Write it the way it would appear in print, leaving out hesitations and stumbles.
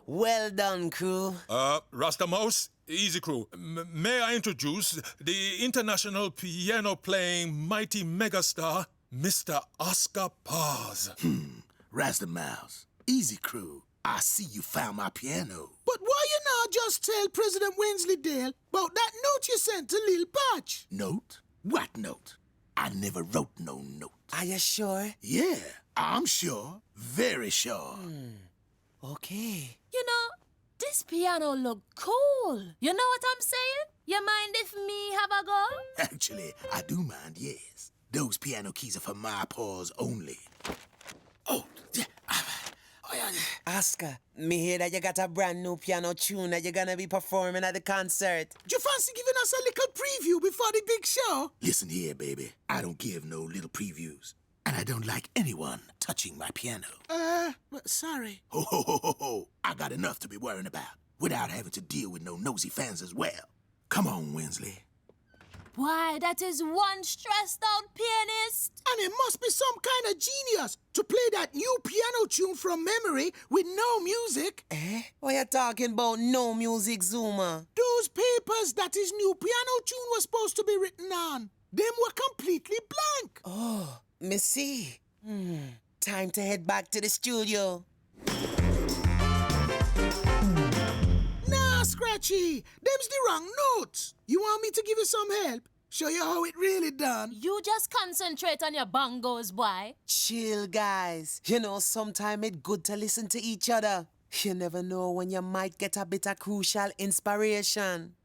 Well done, crew. Rastamouse, easy crew. May I introduce the international piano-playing mighty megastar, Mr. Oscar Paws. Rastamouse, easy crew. I see you found my piano. But why you not just tell President Wensleydale about that note you sent to Lil Patch? Note? What note? I never wrote no note. Are you sure? Yeah, I'm sure. Very sure. Okay. You know, this piano look cool. You know what I'm saying? You mind if me have a go? Actually, I do mind, yes. Those piano keys are for my paws only. Oh, yeah. Oscar, me hear that you got a brand new piano tune that you're gonna be performing at the concert. Do you fancy giving us a little preview before the big show? Listen here, baby. I don't give no little previews. And I don't like anyone touching my piano. Sorry. Ho, ho, ho, ho, ho. I got enough to be worrying about without having to deal with no nosy fans as well. Come on, Wensley. Why, that is one stressed out pianist. And it must be some kind of genius to play that new piano tune from memory with no music. What you talking about, no music, Zuma? Those papers that his new piano tune was supposed to be written on, them were completely blank. Oh, me see. Time to head back to the studio. Nah, Scratchy, them's the wrong notes. You want me to give you some help? Show you how it really done? You just concentrate on your bongos, boy. Chill, guys. You know, sometimes it's good to listen to each other. You never know when you might get a bit of crucial inspiration.